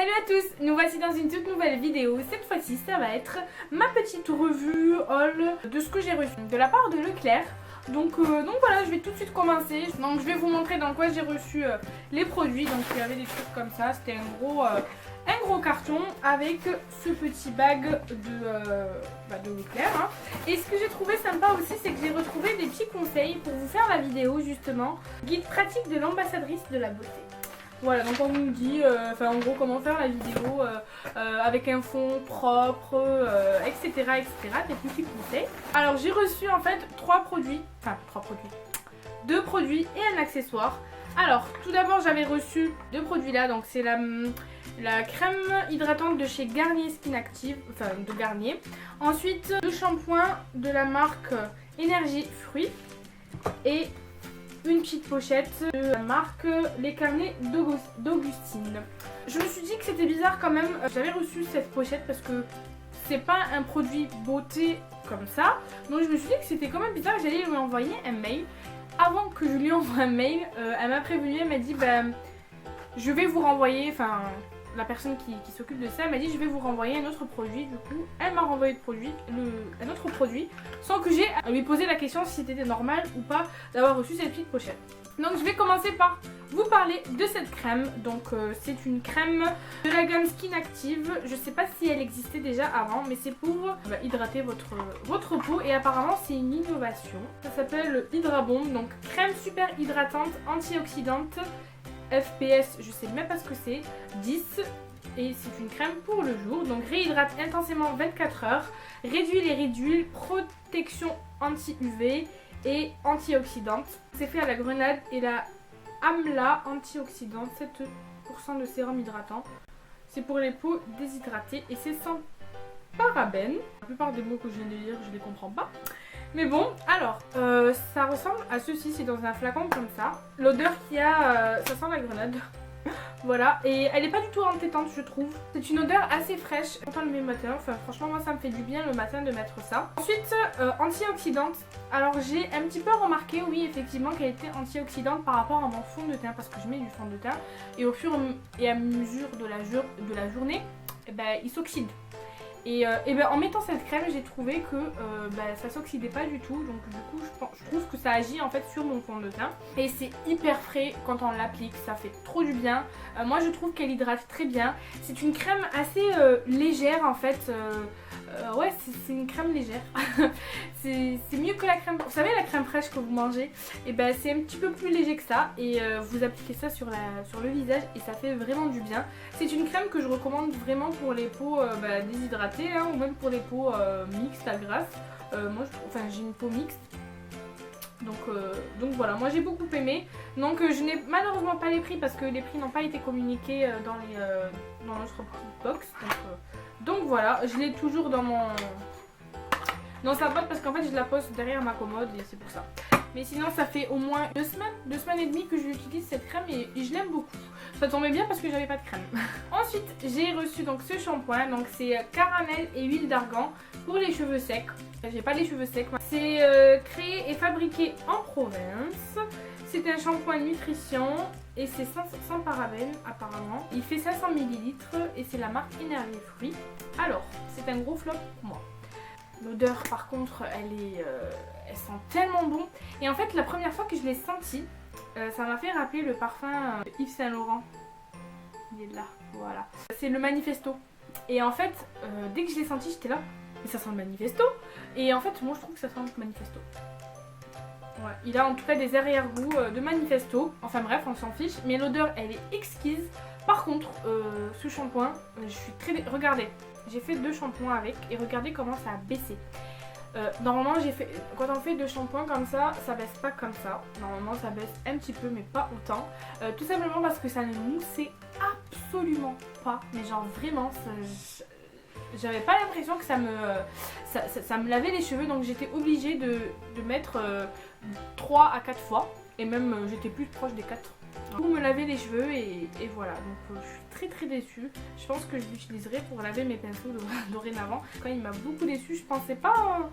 Salut à tous, nous voici dans une toute nouvelle vidéo. Cette fois-ci, ça va être ma petite revue haul de ce que j'ai reçu de la part de Leclerc. Donc voilà, je vais tout de suite commencer. Donc je vais vous montrer dans quoi j'ai reçu les produits. Donc il y avait des trucs comme ça, c'était un gros carton avec ce petit bag de Leclerc. Hein. Et ce que j'ai trouvé sympa aussi, c'est que j'ai retrouvé des petits conseils pour vous faire la vidéo justement. Guide pratique de l'ambassadrice de la beauté. Voilà, donc on nous dit en gros comment faire la vidéo avec un fond propre, etc. des petits conseils. Alors j'ai reçu en fait deux produits et un accessoire. Alors tout d'abord j'avais reçu deux produits là, donc c'est la crème hydratante de chez Garnier Skin Active, de Garnier. Ensuite deux shampoings de la marque Énergie Fruits et une petite pochette de la marque Les Carnets d'Augustine. Je me suis dit que c'était bizarre quand même. J'avais reçu cette pochette parce que c'est pas un produit beauté comme ça. Donc je me suis dit que c'était quand même bizarre. J'allais lui envoyer un mail. Avant que je lui envoie un mail, elle m'a prévenu, elle m'a dit je vais vous renvoyer, la personne qui s'occupe de ça m'a dit je vais vous renvoyer un autre produit. Du coup elle m'a renvoyé un autre produit sans que j'ai à lui poser la question si c'était normal ou pas d'avoir reçu cette petite pochette. Donc je vais commencer par vous parler de cette crème. Donc c'est une crème de la gamme Skin Active. Je sais pas si elle existait déjà avant, mais c'est pour hydrater votre peau et apparemment c'est une innovation. Ça s'appelle Hydra Bomb, donc crème super hydratante antioxydante FPS, je sais même pas ce que c'est, 10, et c'est une crème pour le jour. Donc réhydrate intensément 24 heures, réduit les ridules, protection anti-UV et antioxydante. C'est fait à la grenade et la amla antioxydante, 7% de sérum hydratant. C'est pour les peaux déshydratées et c'est sans parabènes. La plupart des mots que je viens de lire, je les comprends pas. Mais bon, alors, ça ressemble à ceci, c'est dans un flacon comme ça. L'odeur qu'il y a, ça sent la grenade. Voilà, et elle n'est pas du tout entêtante je trouve. C'est une odeur assez fraîche, autant le matin, franchement moi ça me fait du bien le matin de mettre ça. Ensuite, antioxydante. Alors j'ai un petit peu remarqué, oui effectivement, qu'elle était antioxydante par rapport à mon fond de teint, parce que je mets du fond de teint, et au fur et à mesure de la journée, il s'oxyde. Et en mettant cette crème, j'ai trouvé que ça s'oxydait pas du tout. Donc du coup, je trouve que ça agit en fait sur mon fond de teint. Et c'est hyper frais quand on l'applique, ça fait trop du bien. Moi, je trouve qu'elle hydrate très bien. C'est une crème assez légère en fait. Ouais, c'est une crème légère. c'est mieux que la crème. Vous savez, la crème fraîche que vous mangez, et c'est un petit peu plus léger que ça. Et vous appliquez ça sur le visage et ça fait vraiment du bien. C'est une crème que je recommande vraiment pour les peaux déshydratées, hein, ou même pour les peaux mixtes à grasse. Moi, j'ai une peau mixte. Donc voilà, moi j'ai beaucoup aimé. Donc je n'ai malheureusement pas les prix parce que les prix n'ont pas été communiqués dans notre petite box. Donc voilà, je l'ai toujours dans sa boîte parce qu'en fait je la pose derrière ma commode et c'est pour ça. Mais sinon ça fait au moins 2 semaines et demie que j'utilise cette crème et je l'aime beaucoup. Ça tombait bien parce que j'avais pas de crème. Ensuite j'ai reçu donc ce shampoing, donc c'est caramel et huile d'argan pour les cheveux secs. J'ai pas les cheveux secs. C'est créé et fabriqué en province. C'est un shampoing nutrition et c'est sans parabènes apparemment. Il fait 500 ml et c'est la marque Énergie Fruits. Alors, c'est un gros flop pour moi. L'odeur par contre, elle sent tellement bon. Et en fait, la première fois que je l'ai senti, ça m'a fait rappeler le parfum Yves Saint Laurent. Il est là, voilà. C'est le Manifesto. Et en fait, dès que je l'ai senti, j'étais là. Mais ça sent le Manifesto. Et en fait, moi je trouve que ça sent le Manifesto. Ouais, il a en tout cas des arrière-goûts de Manifesto. Enfin bref, on s'en fiche. Mais l'odeur, elle est exquise. Par contre, ce shampoing, je suis très... Regardez, j'ai fait 2 shampoings avec. Et regardez comment ça a baissé. Normalement, quand on fait 2 shampoings comme ça, ça baisse pas comme ça. Normalement, ça baisse un petit peu, mais pas autant. Tout simplement parce que ça ne moussait absolument pas. Mais genre vraiment, j'avais pas l'impression que ça me lavait les cheveux, donc j'étais obligée de mettre 3 à 4 fois et même j'étais plus proche des 4 pour me laver les cheveux et voilà. Donc je suis très très déçue. Je pense que je l'utiliserai pour laver mes pinceaux dorénavant. Quand il m'a beaucoup déçue, je pensais pas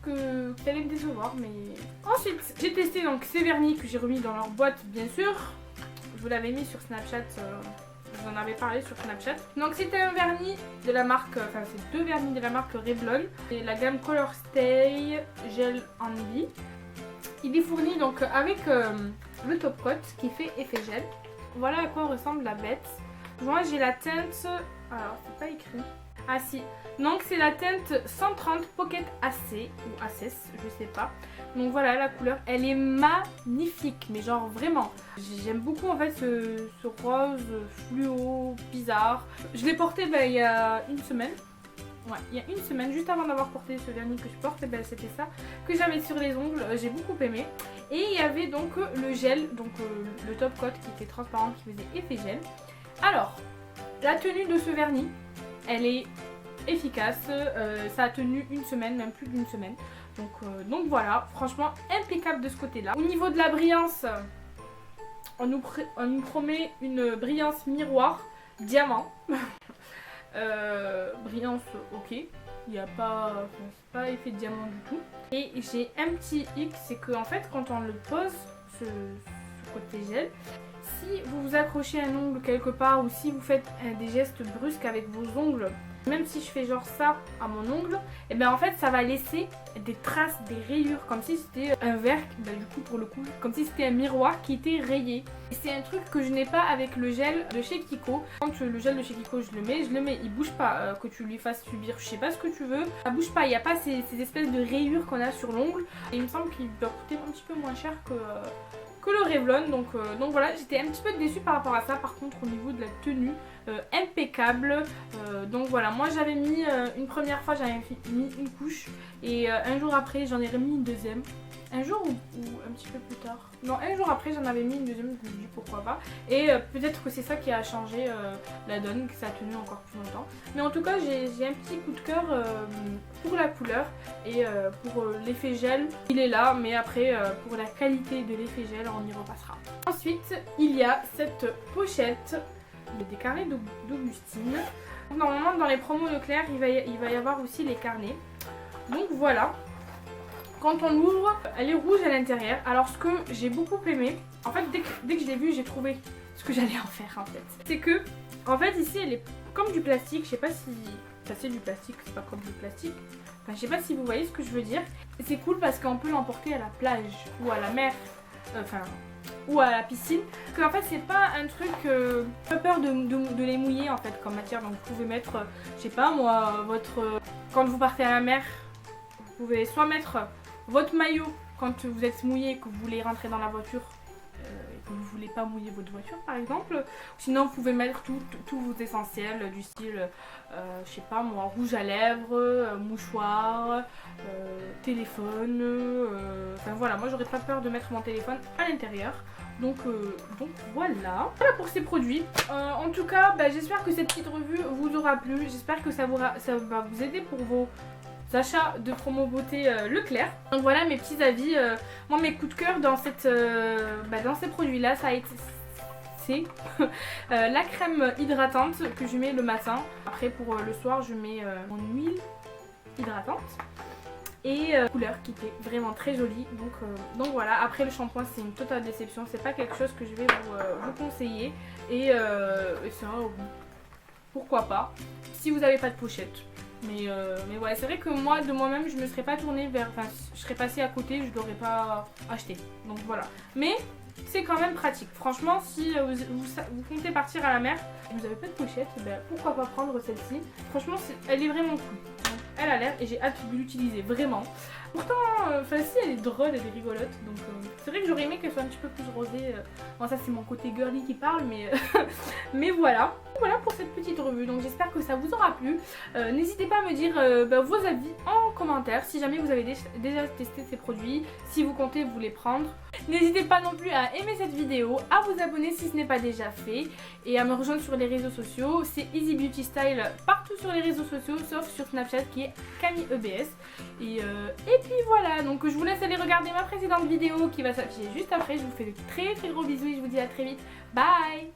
que ça allait me décevoir, mais ensuite j'ai testé donc ces vernis que j'ai remis dans leur boîte bien sûr. Je vous l'avais mis sur Snapchat. vous en avais parlé sur Snapchat. Donc c'était un vernis de la marque, enfin c'est 2 vernis de la marque Revlon. C'est la gamme Color Stay Gel Handy. Il est fourni donc avec le top coat qui fait effet gel. Voilà à quoi ressemble la bête. Moi j'ai la teinte, alors c'est pas écrit. Ah si, donc c'est la teinte 130 Pocket AC ou ACES, je sais pas. Donc voilà la couleur, elle est magnifique, mais genre vraiment. J'aime beaucoup en fait ce rose fluo bizarre. Je l'ai porté il y a une semaine. Ouais, il y a une semaine, juste avant d'avoir porté ce vernis que je porte, c'était ça que j'avais sur les ongles, j'ai beaucoup aimé. Et il y avait donc le gel, donc le top coat qui était transparent, qui faisait effet gel. Alors, la tenue de ce vernis, elle est efficace, ça a tenu une semaine, même plus d'une semaine. Donc voilà, franchement impeccable de ce côté-là. Au niveau de la brillance, on nous promet une brillance miroir diamant. Brillance ok, il n'y a pas, c'est pas effet diamant du tout. Et j'ai un petit hic, c'est que en fait quand on le pose, ce côté gel, si vous vous accrochez un ongle quelque part ou si vous faites des gestes brusques avec vos ongles, même si je fais genre ça à mon ongle, et bien en fait ça va laisser des traces, des rayures, comme si c'était un verre, du coup pour le coup, comme si c'était un miroir qui était rayé. Et c'est un truc que je n'ai pas avec le gel de chez Kiko. Quand le gel de chez Kiko je le mets, il bouge pas, que tu lui fasses subir je sais pas ce que tu veux, ça bouge pas, il n'y a pas ces espèces de rayures qu'on a sur l'ongle. Et il me semble qu'il doit coûter un petit peu moins cher que le Revlon, donc voilà, j'étais un petit peu déçue par rapport à ça. Par contre au niveau de la tenue, impeccable. Donc voilà, moi j'avais mis une première fois, j'avais mis une couche et un jour après j'en ai remis une deuxième. Un jour ou un petit peu plus tard. Non, un jour après j'en avais mis une deuxième, je me dis pourquoi pas. Et peut-être que c'est ça qui a changé la donne, que ça a tenu encore plus longtemps. Mais en tout cas j'ai un petit coup de cœur pour la couleur et pour l'effet gel. Il est là, mais après pour la qualité de l'effet gel on y repassera. Ensuite il y a cette pochette des carnets d'Augustine. Normalement dans les promos Leclerc il va y avoir aussi les carnets. Donc voilà. Quand on l'ouvre, elle est rouge à l'intérieur. Alors ce que j'ai beaucoup aimé, en fait dès que je l'ai vu, j'ai trouvé ce que j'allais en faire en fait. C'est que, en fait ici elle est comme du plastique, je sais pas si... Enfin c'est du plastique, c'est pas comme du plastique. Enfin je sais pas si vous voyez ce que je veux dire. C'est cool parce qu'on peut l'emporter à la plage ou à la mer, ou à la piscine. Parce qu'en fait c'est pas un truc, pas peur de les mouiller en fait comme matière. Donc vous pouvez mettre, je sais pas moi, quand vous partez à la mer, vous pouvez soit mettre votre maillot quand vous êtes mouillé et que vous voulez rentrer dans la voiture et que vous voulez pas mouiller votre voiture par exemple. Sinon vous pouvez mettre tous vos essentiels du style, je sais pas moi, rouge à lèvres, mouchoir, téléphone, enfin voilà, moi j'aurais pas peur de mettre mon téléphone à l'intérieur. Donc voilà pour ces produits. En tout cas j'espère que cette petite revue vous aura plu, j'espère que ça va vous aider pour vos achats de promo beauté Leclerc. Donc voilà mes petits avis, moi mes coups de cœur dans ces produits là, ça a été la crème hydratante que je mets le matin. Après pour le soir je mets mon huile hydratante et couleur qui était vraiment très jolie. Donc voilà, après le shampoing c'est une totale déception, c'est pas quelque chose que je vais vous conseiller et ça, pourquoi pas si vous n'avez pas de pochette. Mais ouais, c'est vrai que moi de moi-même je me serais pas tournée vers, enfin je serais passée à côté, je l'aurais pas acheté. Donc voilà. Mais c'est quand même pratique. Franchement, si vous comptez partir à la mer, vous n'avez pas de pochette, pourquoi pas prendre celle-ci. Franchement, elle est vraiment cool. Donc, elle a l'air et j'ai hâte de l'utiliser, vraiment. Pourtant, si elle est drôle, elle est rigolote. Donc c'est vrai que j'aurais aimé qu'elle soit un petit peu plus rosée. Bon, ça c'est mon côté girly qui parle, mais, mais voilà. Voilà pour cette petite revue, donc j'espère que ça vous aura plu. N'hésitez pas à me dire vos avis en commentaire si jamais vous avez déjà testé ces produits, si vous comptez vous les prendre. N'hésitez pas non plus à aimer cette vidéo, à vous abonner si ce n'est pas déjà fait et à me rejoindre sur les réseaux sociaux. C'est Easy Beauty Style partout sur les réseaux sociaux sauf sur Snapchat qui est Camille EBS. Et puis voilà, donc je vous laisse aller regarder ma précédente vidéo qui va s'afficher juste après. Je vous fais de très gros bisous et je vous dis à très vite. Bye!